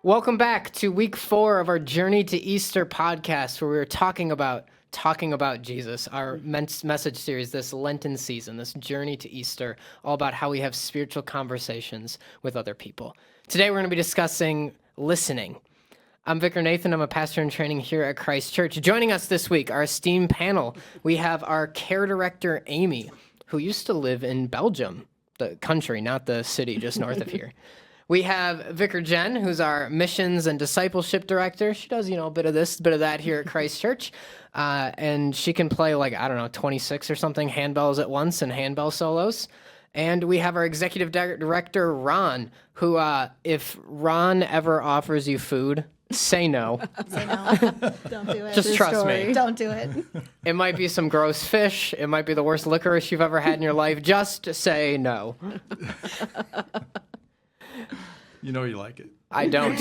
Welcome back to week 4 of our Journey to Easter podcast, where we're talking about Jesus, our message series this Lenten season, this Journey to Easter, all about how we have spiritual conversations with other people. Today we're going to be discussing listening. I'm Vicar Nathan. I'm a pastor in training here at Christ Church. Joining us this week, our esteemed panel, we have our care director, Amy, who used to live in Belgium, the country, not the city just north of here. We have Vicar Jen, who's our missions and discipleship director. She does, a bit of this, a bit of that here at Christ Church. And she can play 26 or something handbells at once and handbell solos. And we have our executive director, Ron, who, if Ron ever offers you food, say no. Say no. Don't do it. Just trust me. Don't do it. It might be some gross fish. It might be the worst licorice you've ever had in your life. Just say no. You know you like it. I don't.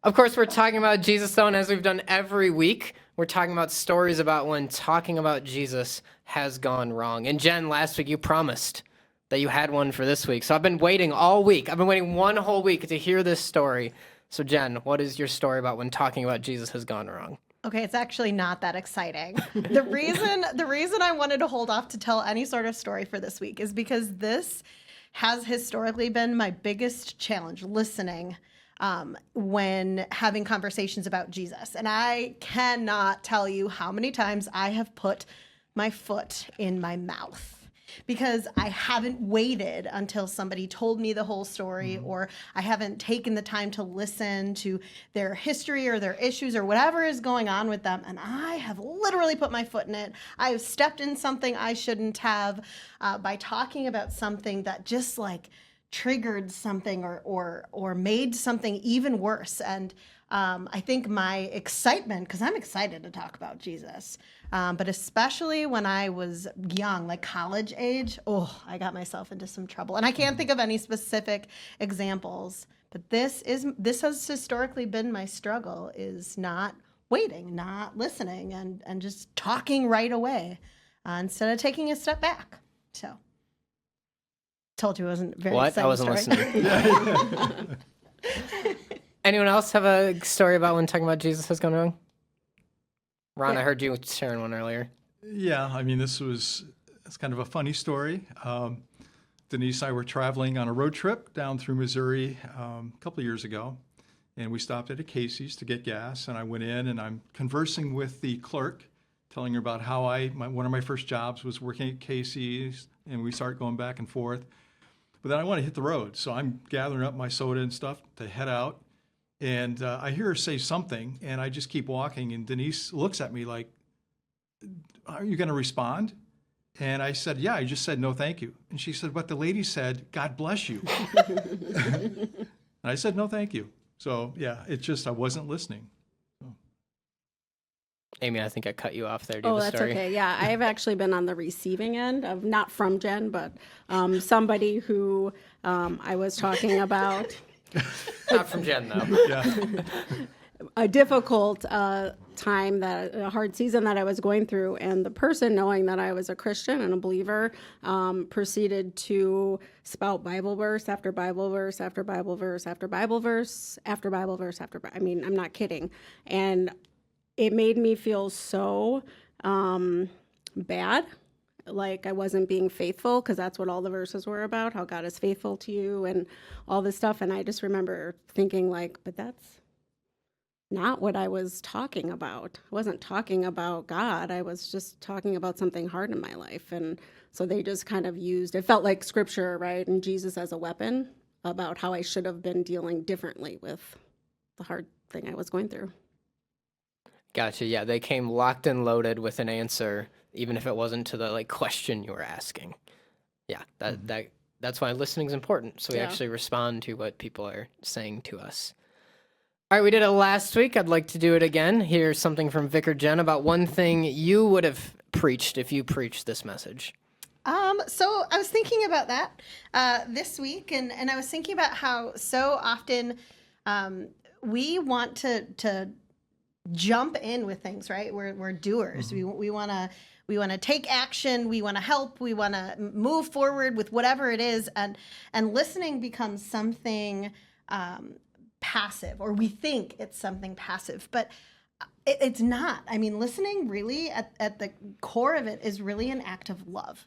Of course, we're talking about Jesus, though, and as we've done every week, we're talking about stories about when talking about Jesus has gone wrong. And Jen, last week you promised that you had one for this week. So I've been waiting all week. I've been waiting one whole week to hear this story. So Jen, what is your story about when talking about Jesus has gone wrong? Okay, it's actually not that exciting. The reason I wanted to hold off to tell any sort of story for this week is because this has historically been my biggest challenge, listening when having conversations about Jesus. And I cannot tell you how many times I have put my foot in my mouth because I haven't waited until somebody told me the whole story, or I haven't taken the time to listen to their history or their issues or whatever is going on with them. And I have literally put my foot in it. I have stepped in something I shouldn't have by talking about something that just triggered something or made something even worse. And I think my excitement, because I'm excited to talk about Jesus, but especially when I was young, like college age, I got myself into some trouble. And I can't think of any specific examples, but this has historically been my struggle, is not waiting, not listening, and just talking right away instead of taking a step back. So, told you it wasn't very exciting. I wasn't story. listening. Anyone else have a story about when talking about Jesus has gone wrong? Ron, Yeah. I heard you sharing one earlier. Yeah, I mean, it's kind of a funny story. Denise and I were traveling on a road trip down through Missouri a couple of years ago, and we stopped at a Casey's to get gas, and I went in and I'm conversing with the clerk, telling her about how one of my first jobs was working at Casey's, and we start going back and forth. But then I want to hit the road, so I'm gathering up my soda and stuff to head out. And I hear her say something, and I just keep walking. And Denise looks at me like, "Are you going to respond?" And I said, "Yeah, I just said no, thank you." And she said, "But the lady said, 'God bless you.'" And I said, "No, thank you." So yeah, it's just I wasn't listening. Amy, I think I cut you off there. Do you have a That's story? okay. Yeah, I've actually been on the receiving end of, not from Jen, but somebody who I was talking about. Not from Jen, though. Yeah. A difficult time, a hard season that I was going through, and the person, knowing that I was a Christian and a believer, proceeded to spout Bible verse after Bible verse after Bible verse after Bible verse after Bible verse after. I mean, I'm not kidding, and it made me feel so bad, like I wasn't being faithful, because that's what all the verses were about, how God is faithful to you and all this stuff. And I just remember thinking but that's not what I was talking about. I wasn't talking about God. I was just talking about something hard in my life. And so they just kind of it felt like scripture, right? And Jesus as a weapon about how I should have been dealing differently with the hard thing I was going through. Gotcha. Yeah, they came locked and loaded with an answer, even if it wasn't to the question you were asking. Yeah, that's why listening is important. So we actually respond to what people are saying to us. All right, we did it last week. I'd like to do it again. Here's something from Vicar Jen about one thing you would have preached if you preached this message. So I was thinking about that this week, and I was thinking about how so often we want to jump in with things, right? We're doers. Mm-hmm. We want to take action. We want to help. We want to move forward with whatever it is, and listening becomes something passive, or we think it's something passive, but it's not. I mean, listening really at the core of it is really an act of love.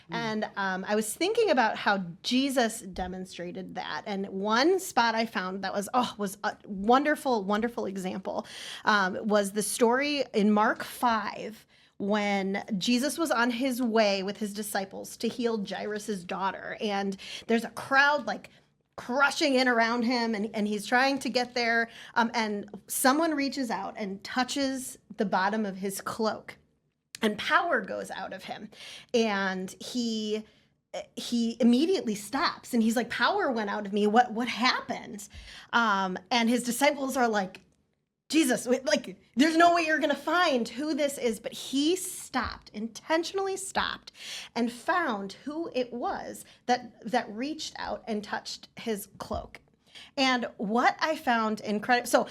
And I was thinking about how Jesus demonstrated that. And one spot I found that was a wonderful, wonderful example was the story in Mark 5 when Jesus was on his way with his disciples to heal Jairus' daughter. And there's a crowd like crushing in around him, and he's trying to get there, and someone reaches out and touches the bottom of his cloak, and power goes out of him, and he immediately stops, and he's like, power went out of me, what happened? And his disciples are like, Jesus, like, there's no way you're going to find who this is. But he intentionally stopped, and found who it was that reached out and touched his cloak. And what I found incredible, so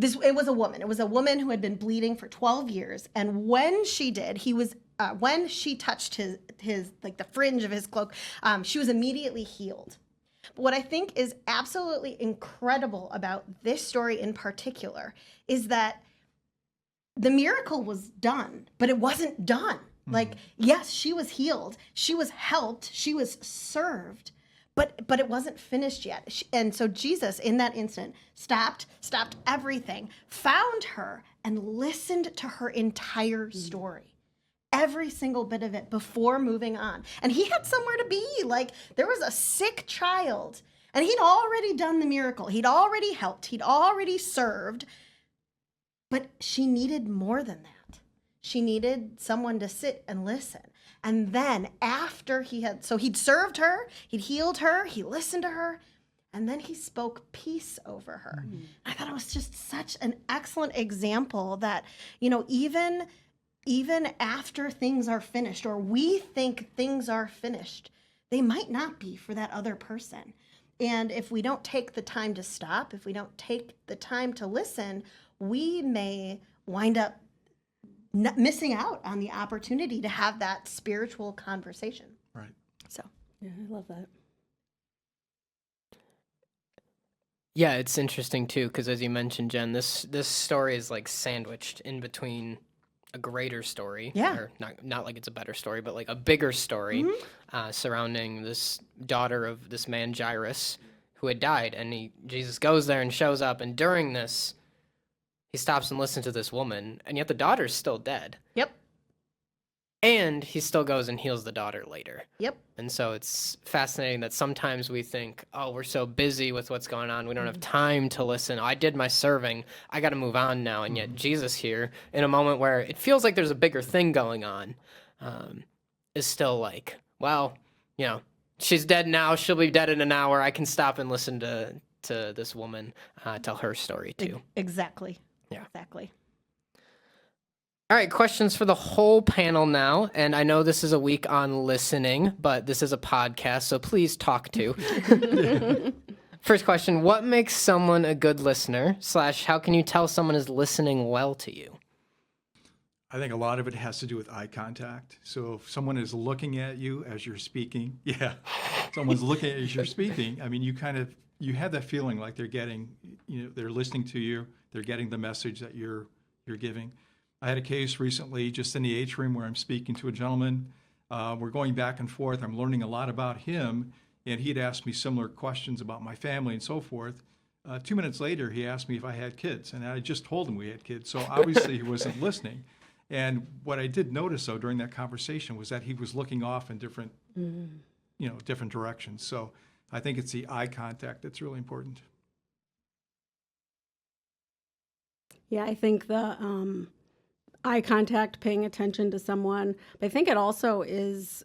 it was a woman. It was a woman who had been bleeding for 12 years. And when she did, when she touched his like the fringe of his cloak, she was immediately healed. But what I think is absolutely incredible about this story in particular is that the miracle was done, but it wasn't done. Mm-hmm. Like, yes, she was healed, she was helped, she was served, but it wasn't finished yet. And so Jesus, in that instant, stopped everything, found her, and listened to her entire story. Every single bit of it before moving on. And he had somewhere to be. Like, there was a sick child, and he'd already done the miracle. He'd already helped. He'd already served. But she needed more than that. She needed someone to sit and listen. And then after he'd served her, he'd healed her, he listened to her, and then he spoke peace over her. Mm-hmm. I thought it was just such an excellent example that, even after things are finished, or we think things are finished, they might not be for that other person. And if we don't take the time to stop, if we don't take the time to listen, we may wind up missing out on the opportunity to have that spiritual conversation. Right. So, yeah, I love that. Yeah, it's interesting too, because as you mentioned, Jen, this story is like sandwiched in between a greater story, or not like it's a better story, but like a bigger story, surrounding this daughter of this man Jairus who had died, and Jesus goes there and shows up, and during this, he stops and listens to this woman, and yet the daughter's still dead. Yep. And he still goes and heals the daughter later. Yep. And so it's fascinating that sometimes we think, oh, we're so busy with what's going on, we don't have time to listen. Oh, I did my serving, I got to move on now. And yet Jesus here, in a moment where it feels like there's a bigger thing going on, is still like, well, she's dead now, she'll be dead in an hour, I can stop and listen to this woman tell her story too. Exactly. Yeah. Exactly. All right, questions for the whole panel now. And I know this is a week on listening, but this is a podcast, so please talk to. First question, what makes someone a good listener? / how can you tell someone is listening well to you? I think a lot of it has to do with eye contact. So if someone is looking at you as you're speaking, someone's looking at you as you're speaking, I mean, you have that feeling like they're getting, they're listening to you, they're getting the message that you're giving. I had a case recently just in the atrium where I'm speaking to a gentleman. We're going back and forth. I'm learning a lot about him, and he'd asked me similar questions about my family and so forth. 2 minutes later, he asked me if I had kids, and I just told him we had kids, so obviously he wasn't listening. And what I did notice, though, during that conversation was that he was looking off in different, different directions. So I think it's the eye contact that's really important. Yeah, I think the eye contact, paying attention to someone, but I think it also is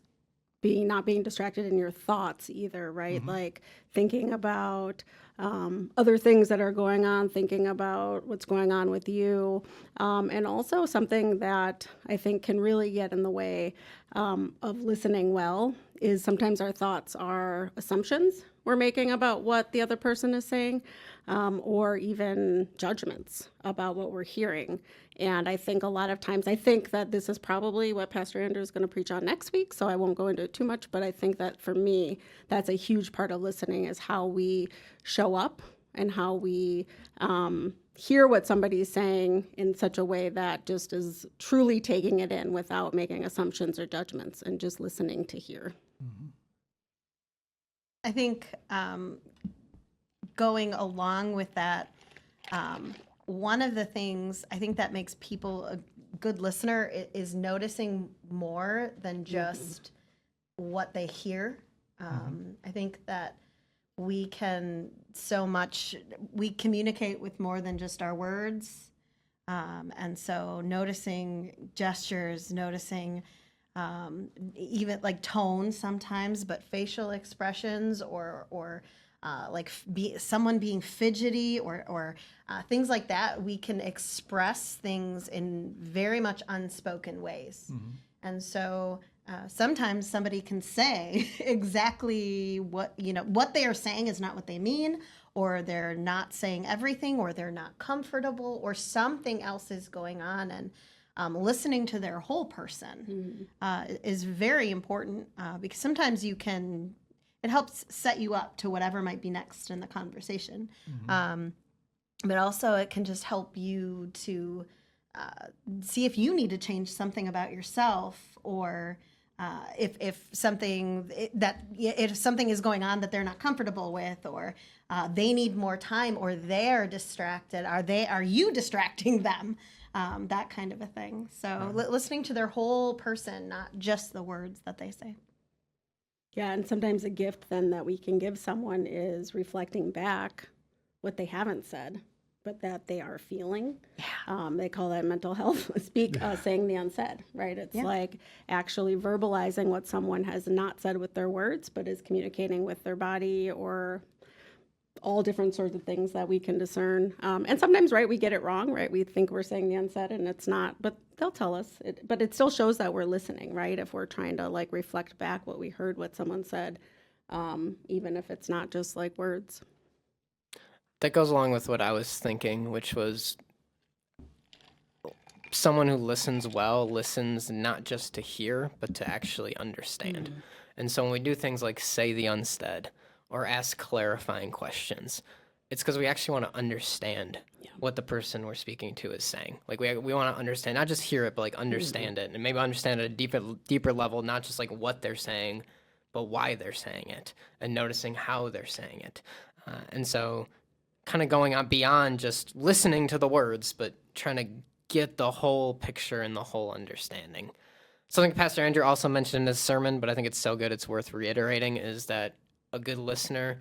not being distracted in your thoughts either, right? Mm-hmm. Like thinking about other things that are going on, thinking about what's going on with you, and also something that I think can really get in the way of listening well is sometimes our thoughts are assumptions we're making about what the other person is saying, or even judgments about what we're hearing. And I think a lot of times, I think that this is probably what Pastor Andrew is going to preach on next week, so I won't go into it too much, but I think that for me, that's a huge part of listening is how we show up and how we hear what somebody's saying in such a way that just is truly taking it in without making assumptions or judgments and just listening to hear. I think going along with that, one of the things I think that makes people a good listener is noticing more than just what they hear. I think that we communicate with more than just our words. And so noticing gestures, noticing even like tone sometimes, but facial expressions or someone being fidgety or things like that, we can express things in very much unspoken ways. And so sometimes somebody can say exactly what they are saying is not what they mean, or they're not saying everything, or they're not comfortable, or something else is going on. And listening to their whole person is very important because sometimes it helps set you up to whatever might be next in the conversation. But also it can just help you to see if you need to change something about yourself, or if something is going on that they're not comfortable with, or they need more time, or they're distracted. Are you distracting them? That kind of a thing. So listening to their whole person, not just the words that they say. Yeah, and sometimes a gift then that we can give someone is reflecting back what they haven't said, but that they are feeling. Yeah. They call that mental health saying the unsaid, right? It's like actually verbalizing what someone has not said with their words, but is communicating with their body, or all different sorts of things that we can discern. And sometimes, right, we get it wrong, right? We think we're saying the unsaid and it's not, but they'll tell us. But it still shows that we're listening, right? If we're trying to like reflect back what we heard, what someone said, even if it's not just like words. That goes along with what I was thinking, which was someone who listens well listens not just to hear, but to actually understand. And so when we do things like say the unsaid or ask clarifying questions, it's because we actually want to understand what the person we're speaking to is saying. Like we want to understand, not just hear it, but like understand it, and maybe understand at a deeper level, not just like what they're saying, but why they're saying it, and noticing how they're saying it. And so kind of going on beyond just listening to the words, but trying to get the whole picture and the whole understanding. Something Pastor Andrew also mentioned in his sermon, but I think it's so good it's worth reiterating, is that a good listener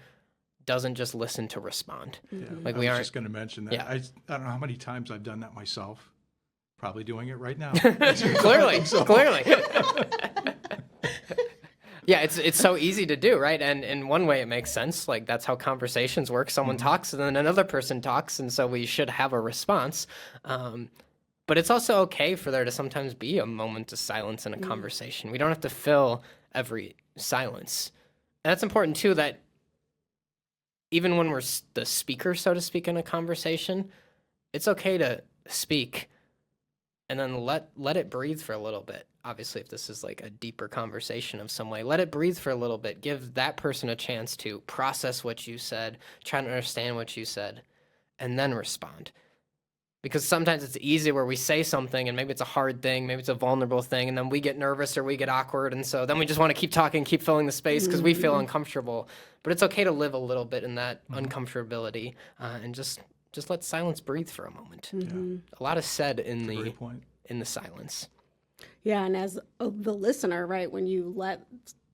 doesn't just listen to respond. Yeah, Like I we was aren't just going to mention that. Yeah. I don't know how many times I've done that myself. Probably doing it right now. clearly. Yeah, it's so easy to do, right? And in one way it makes sense. Like that's how conversations work. Someone talks and then another person talks, and so we should have a response. But it's also okay for there to sometimes be a moment of silence in a conversation. We don't have to fill every silence. And that's important too, that even when we're the speaker, so to speak, in a conversation, it's okay to speak and then let it breathe for a little bit. Obviously, if this is like a deeper conversation of some way, let it breathe for a little bit. Give that person a chance to process what you said, try to understand what you said, and then respond. Because sometimes it's easy where we say something and maybe it's a hard thing, maybe it's a vulnerable thing, and then we get nervous or we get awkward, and so then we just want to keep talking, keep filling the space because we feel uncomfortable. But it's okay to live a little bit in that uncomfortability and just let silence breathe for a moment. A lot is said in the silence. Yeah, and as the listener, right, when you let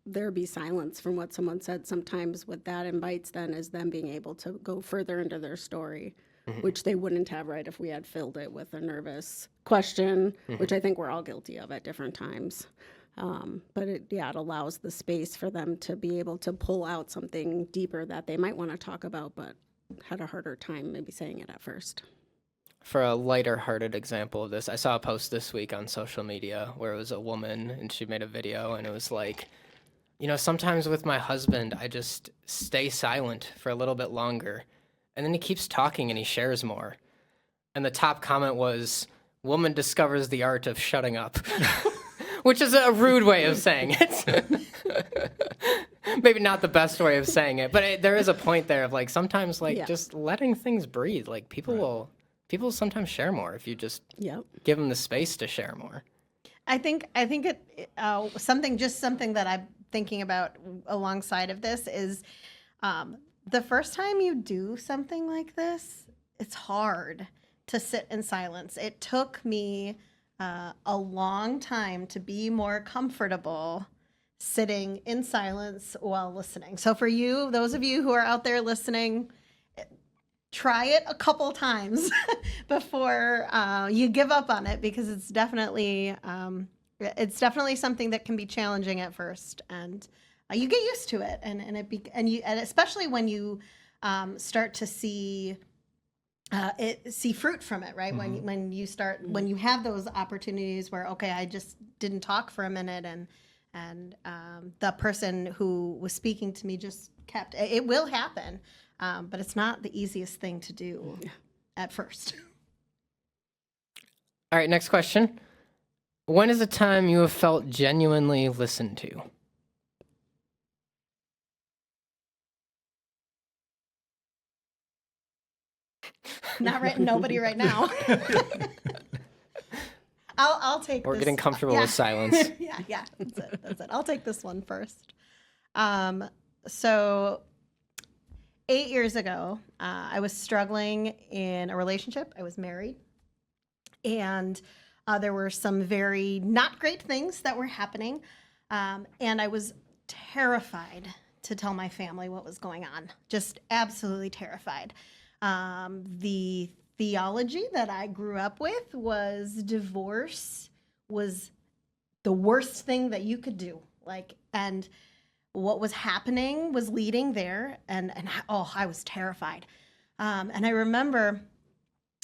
there be silence from what someone said, sometimes what that invites then is them being able to go further into their story, which they wouldn't have, right, if we had filled it with a nervous question, which I think we're all guilty of at different times. But it allows the space for them to be able to pull out something deeper that they might want to talk about, but had a harder time maybe saying it at first. For a lighter-hearted example of this, I saw a post this week on social media where it was a woman and she made a video and it was like, sometimes with my husband, I just stay silent for a little bit longer and then he keeps talking and he shares more. And the top comment was, woman discovers the art of shutting up, which is a rude way of saying it. maybe not the best way of saying it, but there is a point there of like sometimes like Yeah. just letting things breathe. Like people will sometimes share more if you just Yep. give them the space to share more. I think something that I'm thinking about alongside of this is the first time you do something like this, it's hard to sit in silence. It took me a long time to be more comfortable sitting in silence while listening. So for you, those of you who are out there listening, try it a couple times before you give up on it, because it's definitely something that can be challenging at first, and you get used to it, and especially when you start to see fruit from it, right? When you have those opportunities where, okay, I just didn't talk for a minute, and the person who was speaking to me just kept. It will happen, but it's not the easiest thing to do at first. All right, next question. When is a time you have felt genuinely listened to? Nobody right now. I'll take. We're this. getting comfortable with silence. Yeah. That's it. I'll take this one first. So 8 years ago, I was struggling in a relationship. I was married, and there were some very not great things that were happening, and I was terrified to tell my family what was going on. Just absolutely terrified. The theology that I grew up with was divorce was the worst thing that you could do. And what was happening was leading there, and I was terrified. And I remember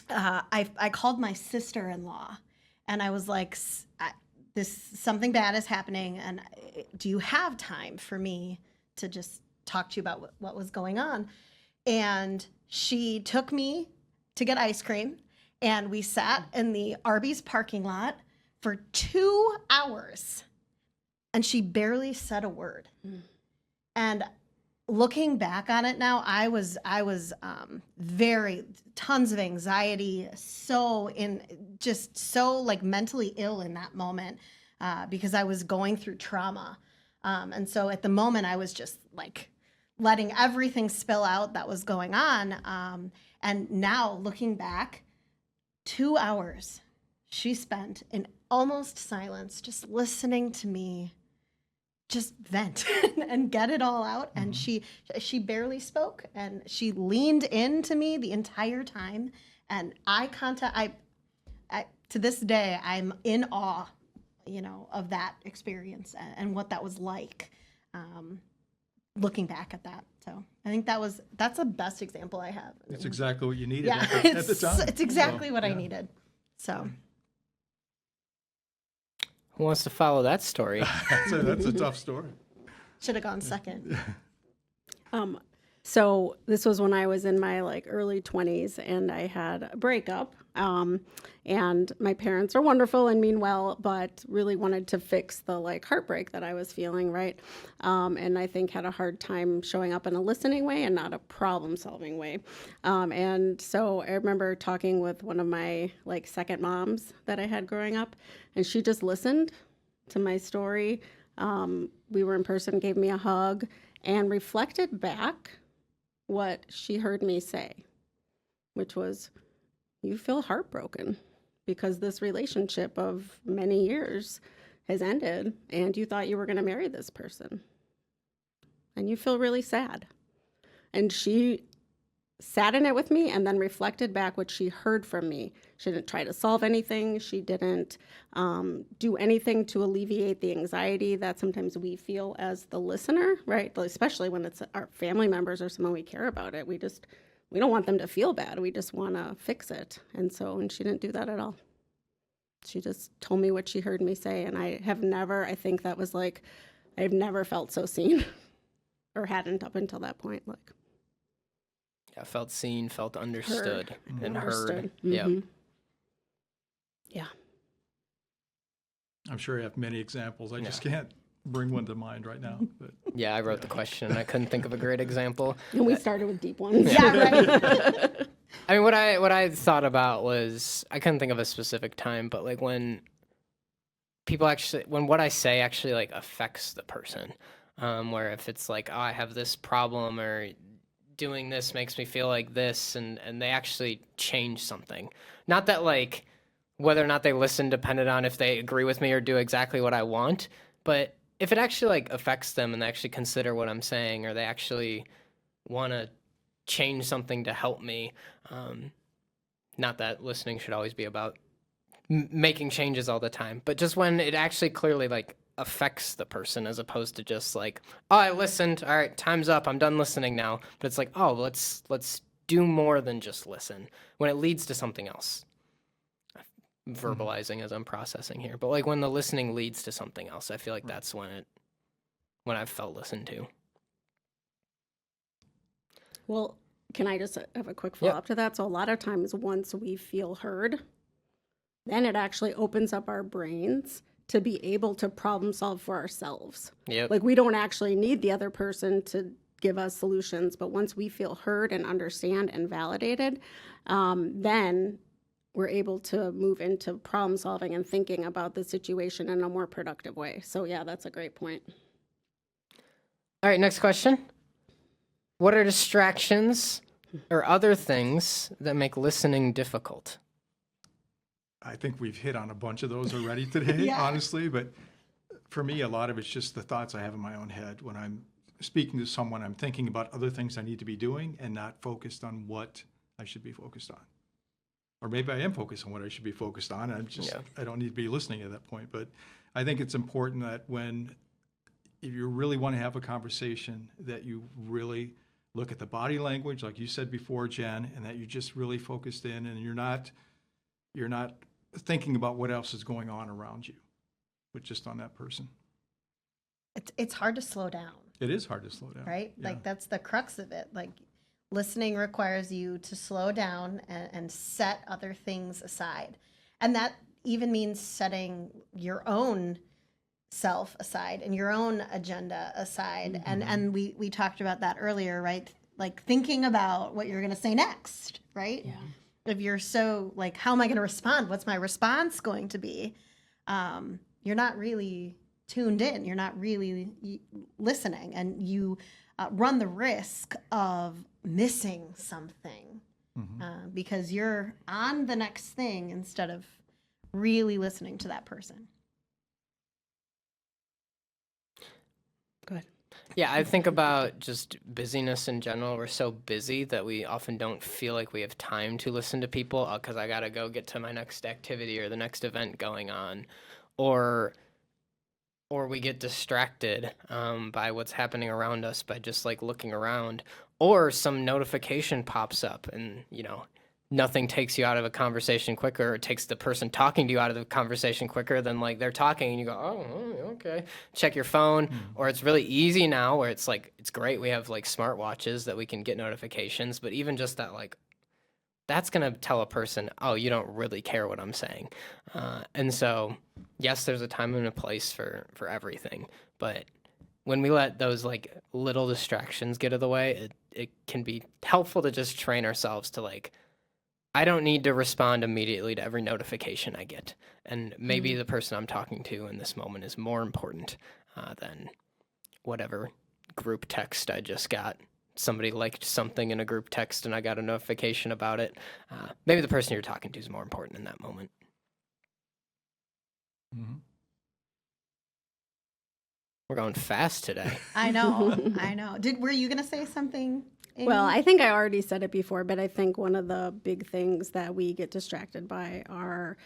I called my sister-in-law, and I was like, something bad is happening, and do you have time for me to just talk to you about what was going on? And she took me to get ice cream, and we sat in the Arby's parking lot for 2 hours, and she barely said a word. And looking back on it now, I was very tons of anxiety, so like mentally ill in that moment, because I was going through trauma, and so at the moment I was just like letting everything spill out that was going on. And now looking back, 2 hours she spent in almost silence, just listening to me just vent and get it all out. And she barely spoke, and she leaned into me the entire time. And eye contact, I to this day, I'm in awe, of that experience and what that was like. Looking back at that. So I think that's the best example I have. It's exactly what you needed Yeah, at the time. it's exactly So, what I yeah. needed. So Who wants to follow that story? That's a tough story. should have gone second. So this was when I was in my early 20s, and I had a breakup. And my parents are wonderful and mean well, but really wanted to fix the heartbreak that I was feeling, right? And I think had a hard time showing up in a listening way and not a problem-solving way. And so I remember talking with one of my second moms that I had growing up, and she just listened to my story. We were in person, gave me a hug, and reflected back what she heard me say, which was, you feel heartbroken because this relationship of many years has ended, and you thought you were going to marry this person, and you feel really sad. And she sat in it with me and then reflected back what she heard from me. She didn't try to solve anything. She didn't do anything to alleviate the anxiety that sometimes we feel as the listener, right? Especially when it's our family members or someone we care about it. We don't want them to feel bad. We just want to fix it. And she didn't do that at all. She just told me what she heard me say. And I think that was I've never felt so seen or hadn't up until that point. Yeah, felt seen, felt understood, and heard. Mm-hmm. Yeah. Yeah. I'm sure you have many examples. I just can't bring one to mind right now. But Yeah, I wrote the question and I couldn't think of a great example. And we started with deep ones. Yeah, right. I mean, what I thought about was I couldn't think of a specific time, but like when when what I say actually like affects the person, where if it's like, oh, I have this problem or doing this makes me feel like this, and they actually change something. Not that like whether or not they listen depended on if they agree with me or do exactly what I want, but if it actually like affects them and they actually consider what I'm saying or they actually want to change something to help me. Not that listening should always be about making changes all the time, but just when it actually clearly like affects the person as opposed to just like, oh, I listened, all right, time's up, I'm done listening now. But it's like, oh, let's do more than just listen when it leads to something else. Verbalizing as I'm processing here, but like when the listening leads to something else, I feel like that's when I've felt listened to. Well, can I just have a quick follow-up to that? So a lot of times once we feel heard, then it actually opens up our brains to be able to problem solve for ourselves. Yep. Like we don't actually need the other person to give us solutions, but once we feel heard and understand and validated, then we're able to move into problem solving and thinking about the situation in a more productive way. So yeah, that's a great point. All right, next question. What are distractions or other things that make listening difficult? I think we've hit on a bunch of those already today, Yeah. honestly. But for me, a lot of it's just the thoughts I have in my own head. When I'm speaking to someone, I'm thinking about other things I need to be doing and not focused on what I should be focused on. Or maybe I am focused on what I should be focused on. I don't need to be listening at that point. But I think it's important that if you really want to have a conversation, that you really look at the body language, like you said before, Jen, and that you just really focused in and you're not thinking about what else is going on around you, but just on that person. It's hard to slow down, It is hard to slow down. right? Yeah. Like that's the crux of it. Like listening requires you to slow down and set other things aside. And that even means setting your own self aside and your own agenda aside. And we talked about that earlier, right? Like thinking about what you're going to say next, right? Yeah. If you're so like, how am I going to respond? What's my response going to be? You're not really tuned in. You're not really listening, and you run the risk of missing something because you're on the next thing instead of really listening to that person. Good. Yeah, I think about just busyness in general. We're so busy that we often don't feel like we have time to listen to people because I got to go get to my next activity or the next event going on. Or we get distracted by what's happening around us by just like looking around, or some notification pops up and, nothing takes you out of a conversation quicker. It takes the person talking to you out of the conversation quicker than like they're talking and you go, oh, okay. Check your phone. Or it's really easy now where it's like, it's great. We have like smartwatches that we can get notifications, but even just that, like, that's going to tell a person, oh, you don't really care what I'm saying. And so, yes, there's a time and a place for everything. But when we let those like little distractions get in the way, it can be helpful to just train ourselves to like, I don't need to respond immediately to every notification I get. And maybe the person I'm talking to in this moment is more important than whatever group text I just got. Somebody liked something in a group text and I got a notification about it. Maybe the person you're talking to is more important in that moment. Mm-hmm. We're going fast today. I know. Were you going to say something, Amy? Well, I think I already said it before, but I think one of the big things that we get distracted by are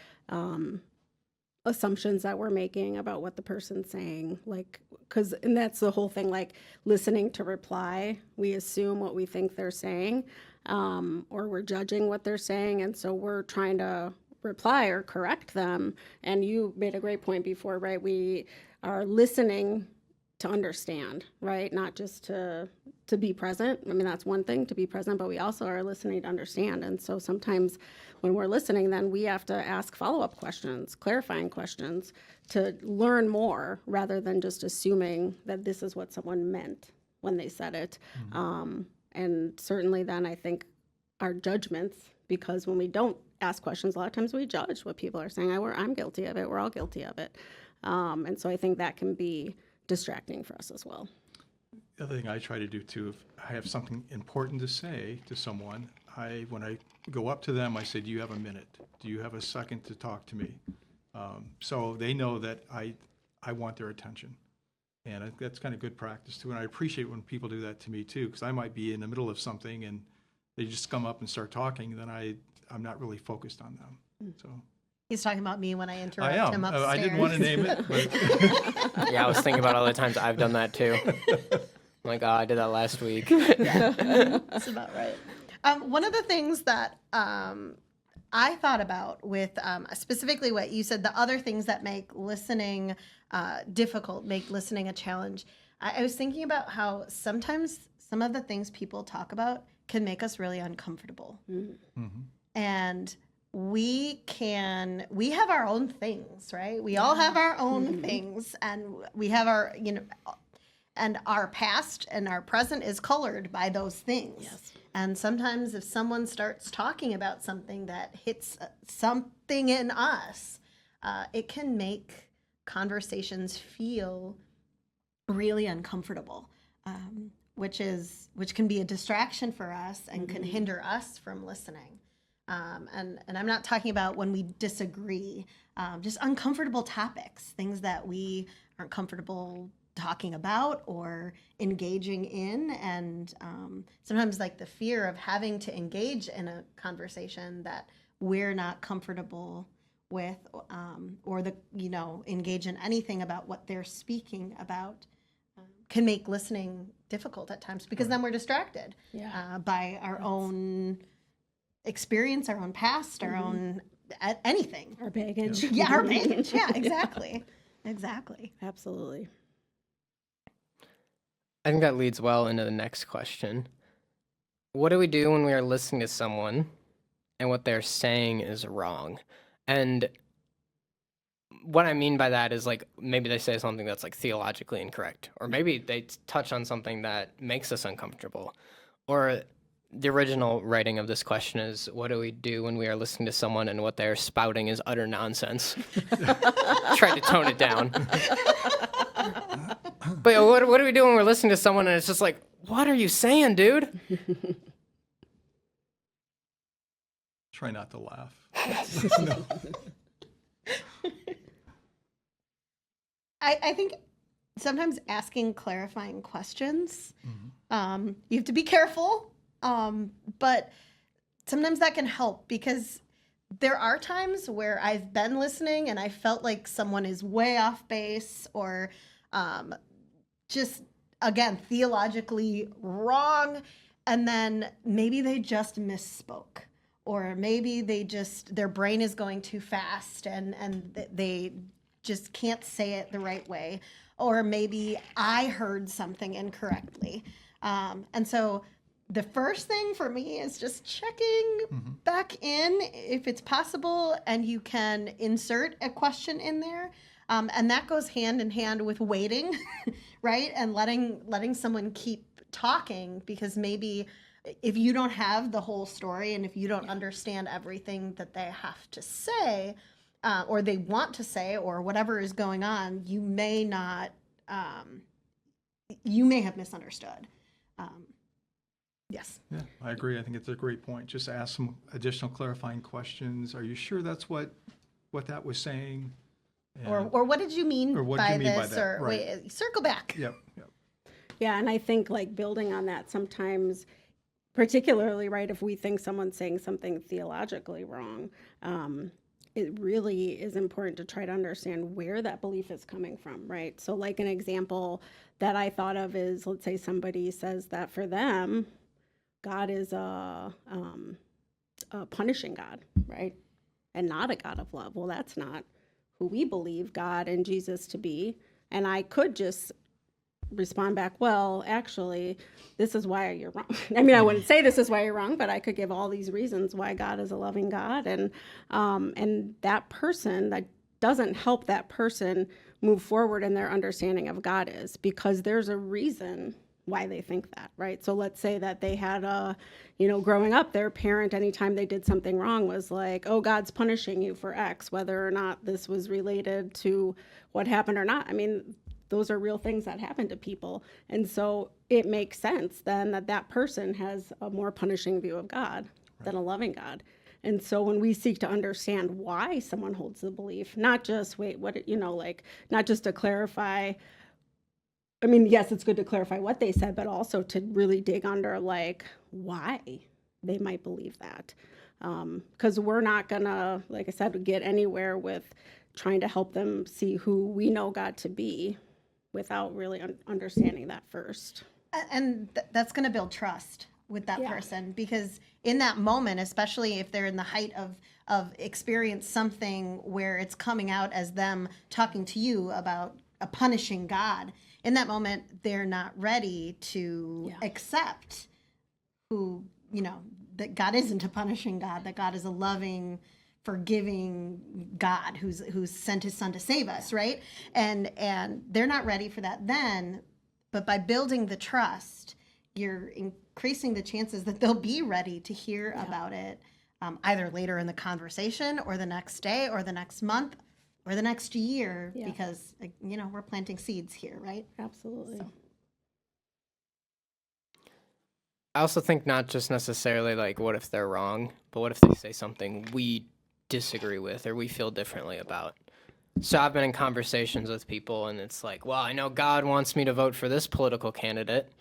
assumptions that we're making about what the person's saying. And that's the whole thing, like listening to reply. We assume what we think they're saying, or we're judging what they're saying. And so we're trying to reply or correct them. And you made a great point before, right? We are listening to understand, right? Not just to be present. I mean, that's one thing, to be present, but we also are listening to understand. And so sometimes when we're listening, then we have to ask follow-up questions, clarifying questions to learn more rather than just assuming that this is what someone meant when they said it. And certainly then I think our judgments, because when we don't ask questions, a lot of times we judge what people are saying. I'm guilty of it. We're all guilty of it. And so I think that can be distracting for us as well. The other thing I try to do too, if I have something important to say to someone, when I go up to them, I say, do you have a minute? Do you have a second to talk to me? So they know that I want their attention. And that's kind of good practice too. And I appreciate when people do that to me too, because I might be in the middle of something and they just come up and start talking, then I'm not really focused on them. So. He's talking about me when I I interrupt am. him upstairs. I didn't want to name it, but Yeah, I was thinking about all the times I've done that too. I'm like, oh, I did that last week. That's about right. One of the things that I thought about with specifically what you said, the other things that make listening difficult, make listening a challenge. I was thinking about how sometimes some of the things people talk about can make us really uncomfortable. Mm-hmm. And we have our own things, right? We all have our own things, and we have our, and our past and our present is colored by those things. Yes. And sometimes if someone starts talking about something that hits something in us, it can make conversations feel really uncomfortable, which can be a distraction for us and can hinder us from listening. And I'm not talking about when we disagree, just uncomfortable topics, things that we aren't comfortable talking about or engaging in. And sometimes like the fear of having to engage in a conversation that we're not comfortable with, or engage in anything about what they're speaking about, can make listening difficult at times, because then we're distracted by our own experience, our own past, our own anything. Our baggage. Yeah, our baggage. Yeah, exactly. Exactly. Absolutely. I think that leads well into the next question. What do we do when we are listening to someone and what they're saying is wrong? And what I mean by that is, like, maybe they say something that's like theologically incorrect, or maybe they touch on something that makes us uncomfortable. Or the original writing of this question is, what do we do when we are listening to someone and what they're spouting is utter nonsense? Try to tone it down. But what do we do when we're listening to someone and it's just like, what are you saying, dude? try not to laugh. No. I think sometimes asking clarifying questions, you have to be careful, but sometimes that can help, because there are times where I've been listening and I felt like someone is way off base, or just, again, theologically wrong, and then maybe they just misspoke, or maybe their brain is going too fast and they just can't say it the right way, or maybe I heard something incorrectly. And so the first thing for me is just checking back in if it's possible, and you can insert a question in there. And that goes hand in hand with waiting, right? And letting someone keep talking, because maybe if you don't have the whole story and if you don't understand everything that they have to say, or they want to say, or whatever is going on, you may not, you may have misunderstood. Yes. Yeah, I agree. I think it's a great point. Just ask some additional clarifying questions. Are you sure that's what that was saying? Or what did you mean by this? Or right. wait, circle back. Yep. Yeah, and I think, like, building on that, sometimes, particularly, right, if we think someone's saying something theologically wrong, it really is important to try to understand where that belief is coming from, right? So, like, an example that I thought of is, let's say somebody says that for them, God is a punishing God, right? And not a God of love. Well, that's not who we believe God and Jesus to be. And I could just respond back, well, actually, this is why you're wrong. I mean, I wouldn't say this is why you're wrong, but I could give all these reasons why God is a loving God. And that person, that doesn't help that person move forward in their understanding of God is, because there's a reason why they think that, right? So let's say that they had growing up, their parent, anytime they did something wrong, was like, oh, God's punishing you for X, whether or not this was related to what happened or not. I mean, those are real things that happen to people. And so it makes sense then that that person has a more punishing view of God than a loving God. And so when we seek to understand why someone holds the belief, not just, not just to clarify, I mean, yes, it's good to clarify what they said, but also to really dig under, like, why they might believe that. Because we're not going to, like I said, get anywhere with trying to help them see who we know God to be without really understanding that first. And that's going to build trust with that person, because in that moment, especially if they're in the height of experience something where it's coming out as them talking to you about a punishing God, in that moment, they're not ready to accept who, that God isn't a punishing God, that God is a loving, forgiving God who's sent his son to save us, right? And they're not ready for that then, but by building the trust, you're increasing the chances that they'll be ready to hear about it, either later in the conversation or the next day or the next month or the next year, because, we're planting seeds here, right? Absolutely. So. I also think not just necessarily like, what if they're wrong, but what if they say something we disagree with or we feel differently about. So I've been in conversations with people and it's like, well, I know God wants me to vote for this political candidate.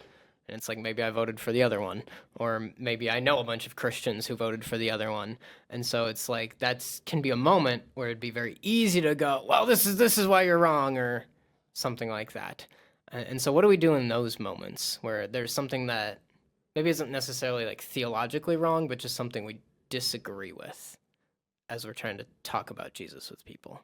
And it's like, maybe I voted for the other one. Or maybe I know a bunch of Christians who voted for the other one. And so it's like, that can be a moment where it'd be very easy to go, well, this is why you're wrong, or something like that. And so what do we do in those moments where there's something that maybe isn't necessarily like theologically wrong, but just something we disagree with as we're trying to talk about Jesus with people?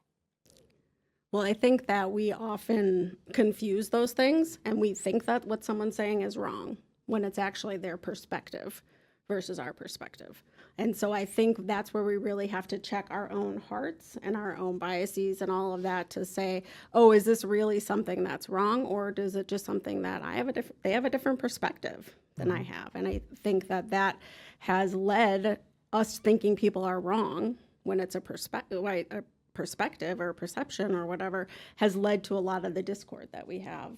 Well, I think that we often confuse those things, and we think that what someone's saying is wrong when it's actually their perspective versus our perspective. And so I think that's where we really have to check our own hearts and our own biases and all of that to say, oh, is this really something that's wrong, or is it just something that they have a different perspective than I have? And I think that has led us thinking people are wrong when it's a perspective, right? Perspective or perception or whatever has led to a lot of the discord that we have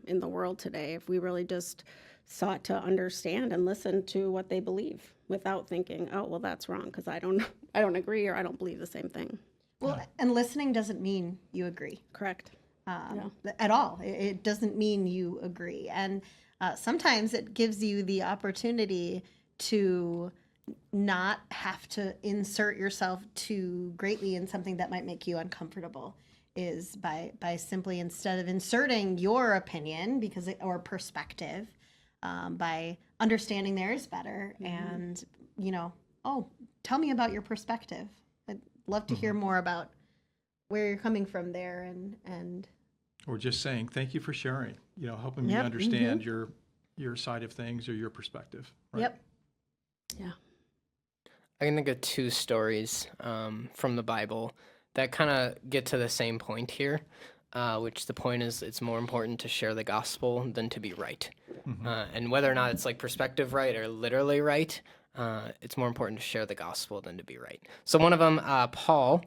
in the world today. If we really just sought to understand and listen to what they believe without thinking, oh, well, that's wrong because I don't agree or I don't believe the same thing. Well, and listening doesn't mean you agree. Correct. At all. It doesn't mean you agree. And sometimes it gives you the opportunity to not have to insert yourself too greatly in something that might make you uncomfortable, is by simply, instead of inserting your opinion or perspective, by understanding theirs better and, oh, tell me about your perspective. I'd love to hear more about where you're coming from there and or just saying, thank you for sharing, helping me understand your side of things or your perspective. Right? Yep. Yeah. I can think of two stories from the Bible that kind of get to the same point here, which the point is it's more important to share the gospel than to be right. And whether or not it's like perspective right or literally right, it's more important to share the gospel than to be right. So one of them, Paul,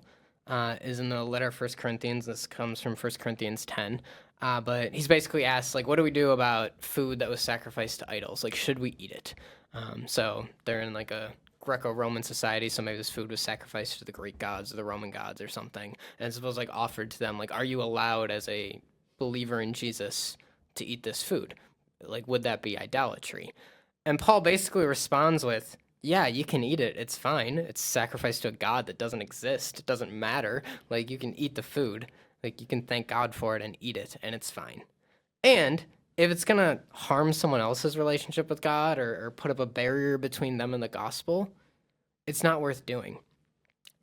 is in the letter of 1 Corinthians. This comes from 1 Corinthians 10. But he's basically asked, like, what do we do about food that was sacrificed to idols? Like, should we eat it? So they're in like a Greco-Roman society, so maybe this food was sacrificed to the Greek gods or the Roman gods or something, and it's supposed like offered to them. Like, are you allowed as a believer in Jesus to eat this food? Like, would that be idolatry? And Paul basically responds with, yeah, you can eat it. It's fine. It's sacrificed to a god that doesn't exist. It doesn't matter. Like, you can eat the food. Like, you can thank God for it and eat it, and it's fine. And if it's going to harm someone else's relationship with God or put up a barrier between them and the gospel, it's not worth doing.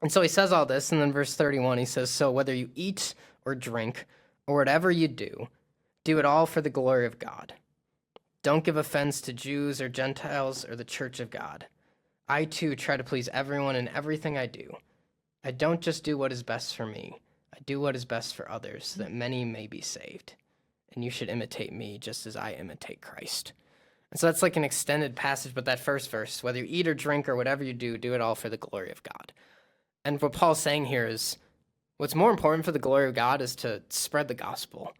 And so he says all this, and then verse 31, he says, so whether you eat or drink or whatever you do, Do it all for the glory of God. Don't give offense to Jews or Gentiles or the church of God. I, too, try to please everyone in everything I do. I don't just do what is best for me. I do what is best for others, so that many may be saved. And you should imitate me just as I imitate Christ. And so that's like an extended passage, but that first verse, whether you eat or drink or whatever you do it all for the glory of God. And what Paul's saying here is, what's more important for the glory of God is to spread the gospel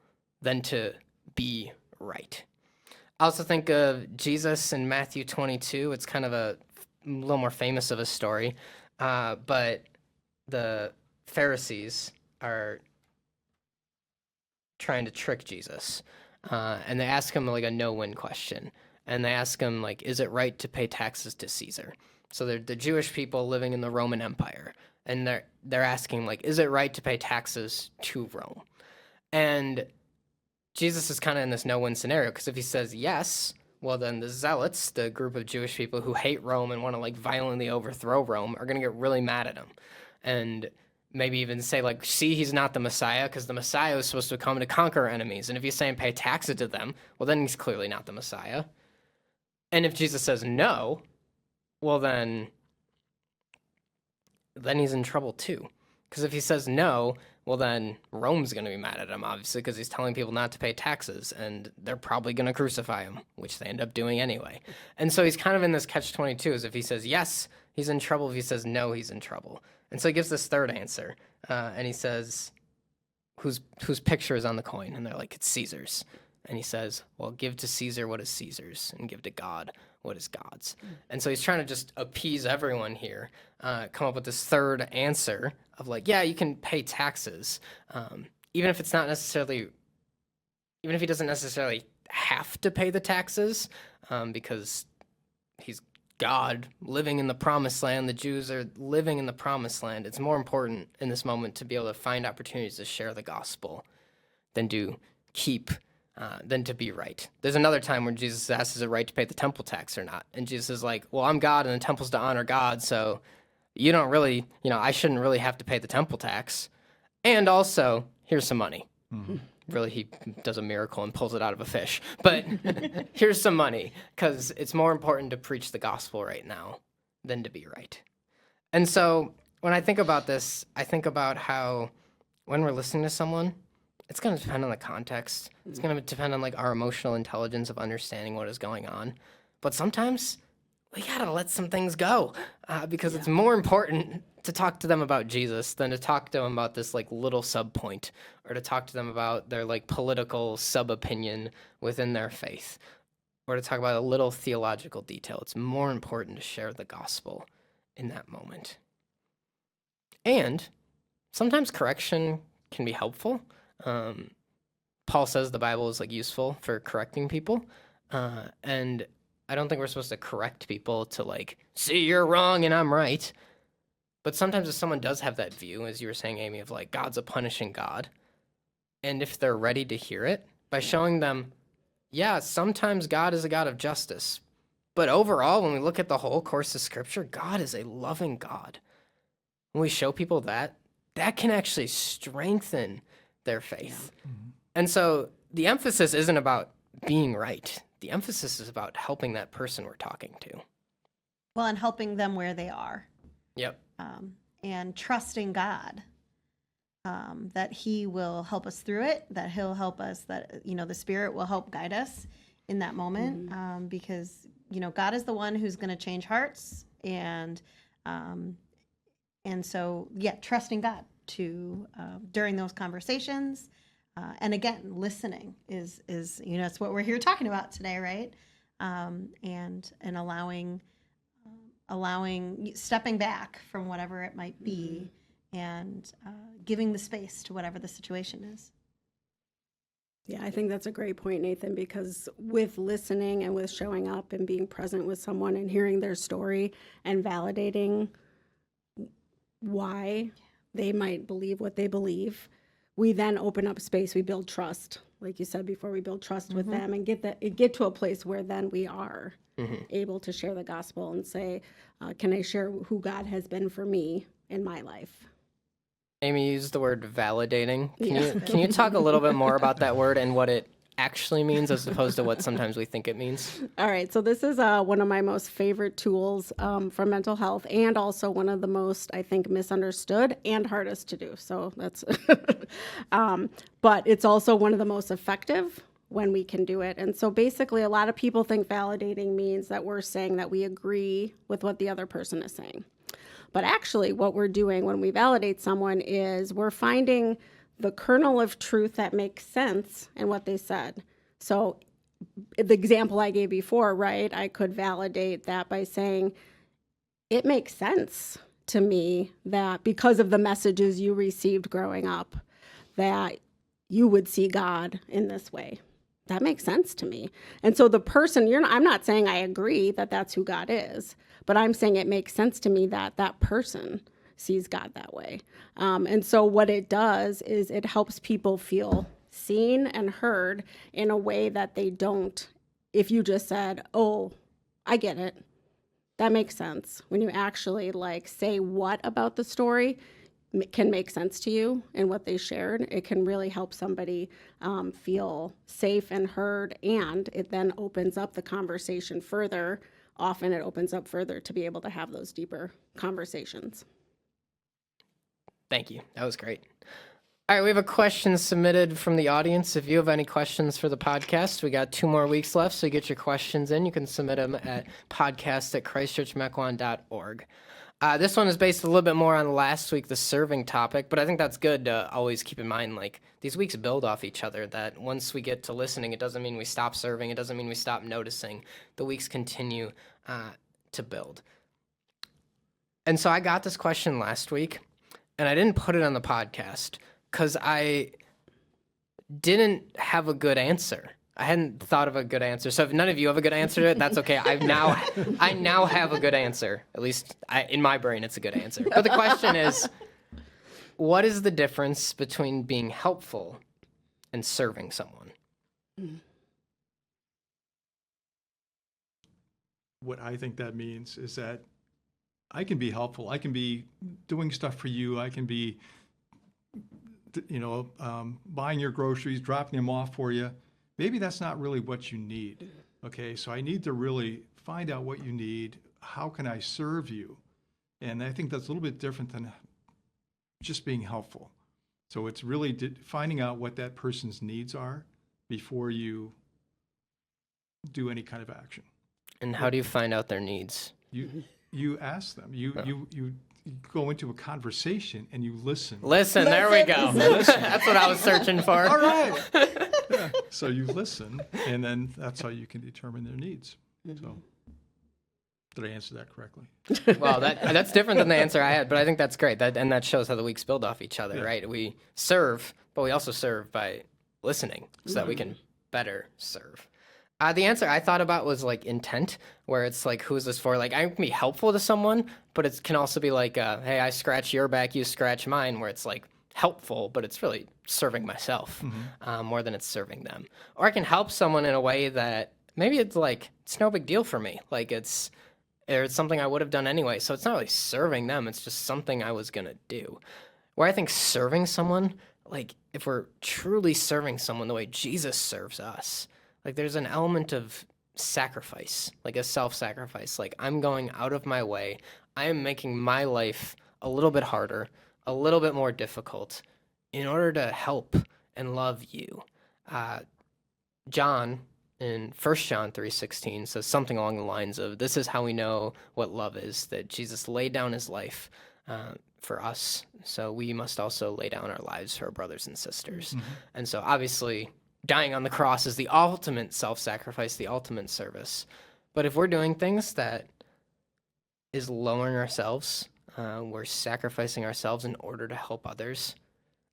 than to be right. I also think of Jesus in Matthew 22. It's kind of a little more famous of a story, but the Pharisees are trying to trick Jesus, and they ask him like a no-win question, and they ask him like, is it right to pay taxes to Caesar? So they're the Jewish people living in the Roman Empire, and they're asking like, is it right to pay taxes to Rome? And Jesus is kind of in this no-win scenario, because if he says yes, well, then the Zealots, the group of Jewish people who hate Rome and want to like violently overthrow Rome, are going to get really mad at him, and maybe even say like, see, he's not the Messiah, because the Messiah was supposed to come to conquer our enemies. And if he's saying pay taxes to them, well, then he's clearly not the Messiah. And if Jesus says no, well, then he's in trouble too. Because if he says no, well, then Rome's going to be mad at him, obviously, because he's telling people not to pay taxes, and they're probably going to crucify him, which they end up doing anyway. And so he's kind of in this catch-22, as if he says yes, he's in trouble. If he says no, he's in trouble. And so he gives this third answer, and he says, whose picture is on the coin? And they're like, it's Caesar's. And he says, well, give to Caesar what is Caesar's, and give to God what is God's. And so he's trying to just appease everyone here, come up with this third answer of like, yeah, you can pay taxes, even if he doesn't necessarily have to pay the taxes, because he's God living in the promised land. The Jews are living in the promised land. It's more important in this moment to be able to find opportunities to share the gospel than to be right. There's another time where Jesus asks, is it right to pay the temple tax or not? And Jesus is like, well, I'm God and the temple's to honor God, so you don't really, I shouldn't really have to pay the temple tax. And also, here's some money. Mm-hmm. Really, he does a miracle and pulls it out of a fish. But here's some money, because it's more important to preach the gospel right now than to be right. And so when I think about this, I think about how when we're listening to someone, it's going to depend on the context. It's going to depend on like our emotional intelligence of understanding what is going on. But sometimes we got to let some things go, because it's more important to talk to them about Jesus than to talk to them about this like little sub point, or to talk to them about their like political sub opinion within their faith, or to talk about a little theological detail. It's more important to share the gospel in that moment. And sometimes correction can be helpful. Paul says the Bible is like useful for correcting people, and I don't think we're supposed to correct people to like, see, you're wrong and I'm right. But sometimes if someone does have that view, as you were saying, Amy, of like God's a punishing God, and if they're ready to hear it, by showing them, yeah, sometimes God is a God of justice, but overall, when we look at the whole course of Scripture, God is a loving God. When we show people that can actually strengthen their faith. Yeah. Mm-hmm. And so the emphasis isn't about being right. The emphasis is about helping that person we're talking to. Well, and helping them where they are. Yep. And trusting God, that he will help us through it, that he'll help us, that, the Spirit will help guide us in that moment, because, God is the one who's going to change hearts. And so, trusting God to, during those conversations, and again, listening is it's what we're here talking about today, right? And allowing stepping back from whatever it might be, and giving the space to whatever the situation is. Yeah, I think that's a great point, Nathan, because with listening and with showing up and being present with someone and hearing their story and validating why they might believe what they believe, we then open up space. We build trust, like you said before. We build trust with them and get to a place where then we are able to share the gospel and say, can I share who God has been for me in my life? Amy used the word validating. Can you talk a little bit more about that word and what it actually means as opposed to what sometimes we think it means? All right, so this is one of my most favorite tools for mental health, and also one of the most, I think, misunderstood and hardest to do. So that's, but it's also one of the most effective when we can do it. And so basically, a lot of people think validating means that we're saying that we agree with what the other person is saying. But actually, what we're doing when we validate someone is we're finding the kernel of truth that makes sense in what they said. So the example I gave before, right? I could validate that by saying, it makes sense to me that because of the messages you received growing up, that you would see God in this way. That makes sense to me. And so the person, I'm not saying I agree that that's who God is, but I'm saying it makes sense to me that that person sees God that way. And so what it does is it helps people feel seen and heard in a way that they don't if you just said, oh, I get it. That makes sense. When you actually say what about the story can make sense to you and what they shared, it can really help somebody feel safe and heard, and it then opens up the conversation further. Often it opens up further to be able to have those deeper conversations. Thank you. That was great. All right, we have a question submitted from the audience. If you have any questions for the podcast, we got 2 more weeks left, so get your questions in. You can submit them at podcast@christchurchmequon.org. This one is based a little bit more on last week, the serving topic, but I think that's good to always keep in mind, these weeks build off each other, that once we get to listening, it doesn't mean we stop serving, it doesn't mean we stop noticing. The weeks continue to build. And so I got this question last week, and I didn't put it on the podcast because I didn't have a good answer. I hadn't thought of a good answer. So if none of you have a good answer to it, that's okay. I now have a good answer. At least in my brain, it's a good answer. But the question is, what is the difference between being helpful and serving someone? What I think that means is that I can be helpful. I can be doing stuff for you. I can be, buying your groceries, dropping them off for you. Maybe that's not really what you need. Okay, so I need to really find out what you need. How can I serve you? And I think that's a little bit different than just being helpful. So it's really finding out what that person's needs are before you do any kind of action. And how do you find out their needs? You ask them. You go into a conversation and you listen. Listen, there we go. That's what I was searching for. All right. Yeah. So you listen, and then that's how you can determine their needs. So, did I answer that correctly? Well, that's different than the answer I had, but I think that's great. That shows how the weeks build off each other, right? We serve, but we also serve by listening so that we can better serve. The answer I thought about was intent, where it's who is this for? I can be helpful to someone, but it can also be hey, I scratch your back, you scratch mine, where it's helpful, but it's really serving myself more than it's serving them. Or I can help someone in a way that maybe it's it's no big deal for me. It's something I would have done anyway. So it's not really serving them. It's just something I was going to do. Where I think serving someone, if we're truly serving someone the way Jesus serves us, there's an element of sacrifice, a self-sacrifice. I'm going out of my way. I am making my life a little bit harder, a little bit more difficult in order to help and love you. John in 1 John 3:16 says something along the lines of, this is how we know what love is, that Jesus laid down his life for us. So we must also lay down our lives for our brothers and sisters. And so obviously dying on the cross is the ultimate self-sacrifice, the ultimate service. But if we're doing things that is lowering ourselves, we're sacrificing ourselves in order to help others,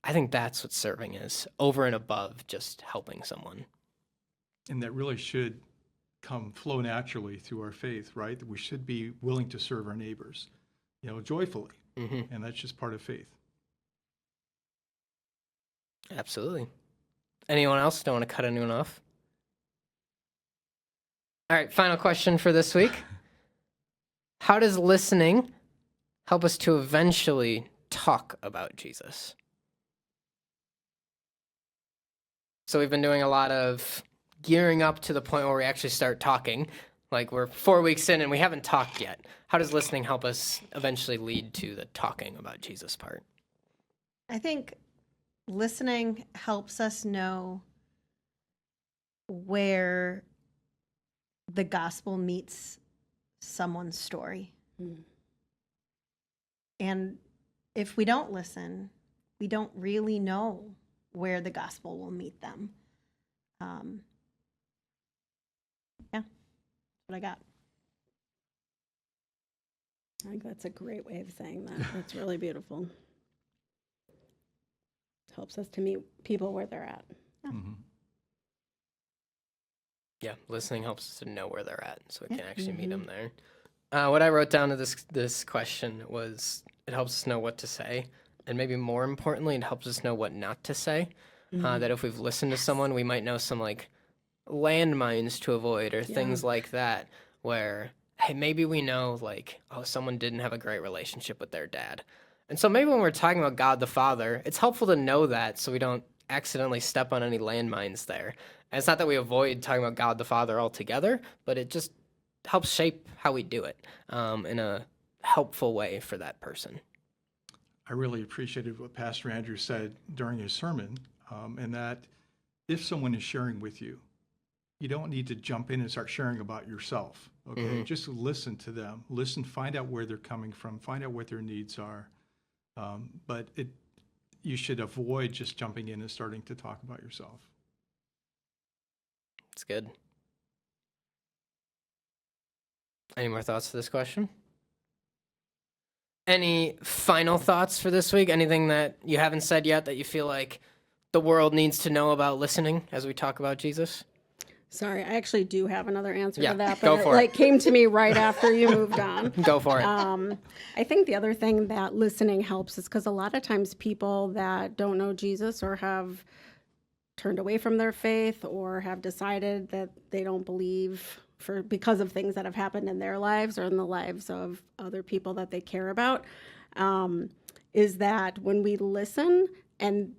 I think that's what serving is, over and above just helping someone. And that really should flow naturally through our faith, right? That we should be willing to serve our neighbors, joyfully. And that's just part of faith. Absolutely. Anyone else? Don't want to cut anyone off? All right, final question for this week. How does listening help us to eventually talk about Jesus? So we've been doing a lot of gearing up to the point where we actually start talking. Like we're 4 weeks in and we haven't talked yet. How does listening help us eventually lead to the talking about Jesus part? I think listening helps us know where the gospel meets someone's story. And if we don't listen, we don't really know where the gospel will meet them. Yeah, that's what I got. I think that's a great way of saying that. That's really beautiful. Helps us to meet people where they're at. Yeah, listening helps us to know where they're at, so we can actually meet them there. What I wrote down to this question was it helps us know what to say, and maybe more importantly, it helps us know what not to say. That if we've listened to someone, we might know some like landmines to avoid or things like that. Where hey, maybe we know like someone didn't have a great relationship with their dad, and so maybe when we're talking about God the Father, it's helpful to know that so we don't accidentally step on any landmines there. And it's not that we avoid talking about God the Father altogether, but it just helps shape how we do it in a helpful way for that person. I really appreciated what Pastor Andrew said during his sermon, and that if someone is sharing with you, you don't need to jump in and start sharing about yourself. Okay, just listen to them. Listen, find out where they're coming from, find out what their needs are. But you should avoid just jumping in and starting to talk about yourself. It's good. Any more thoughts to this question? Any final thoughts for this week? Anything that you haven't said yet that you feel like the world needs to know about listening as we talk about Jesus? Sorry, I actually do have another answer Yeah, to that, go but for it. came to me right after you moved on. Go for it. I think the other thing that listening helps is because a lot of times people that don't know Jesus or have turned away from their faith or have decided that they don't believe because of things that have happened in their lives or in the lives of other people that they care about, is that when we listen and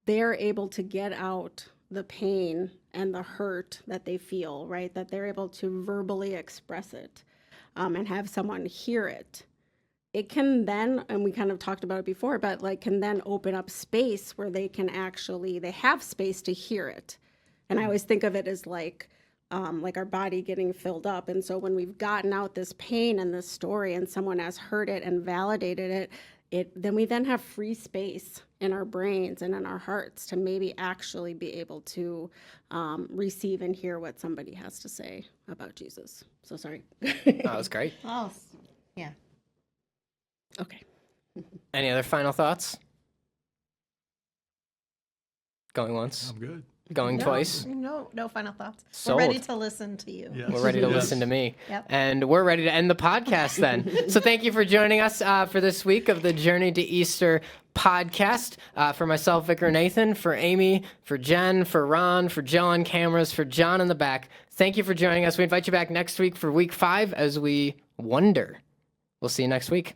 they're able to get out the pain and the hurt that they feel, right? That they're able to verbally express it and have someone hear it. It can then, and we kind of talked about it before, but like can then open up space where they have space to hear it. And I always think of it as like our body getting filled up. And so when we've gotten out this pain and this story and someone has heard it and validated it, then we then have free space in our brains and in our hearts to maybe actually be able to receive and hear what somebody has to say about Jesus. So sorry. That was great. Oh, yeah. Okay. Any other final thoughts? Going once, I'm good. going twice. No final thoughts. Sold. We're ready to listen to you. Yes. We're ready to Yes. listen to me. Yep. And we're ready to end the podcast then. So thank you for joining us for this week of the Journey to Easter podcast. For myself, Vicar Nathan, for Amy, for Jen, for Ron, for Joe on cameras, for John in the back. Thank you for joining us. We invite you back next week for week 5 as we wonder. We'll see you next week.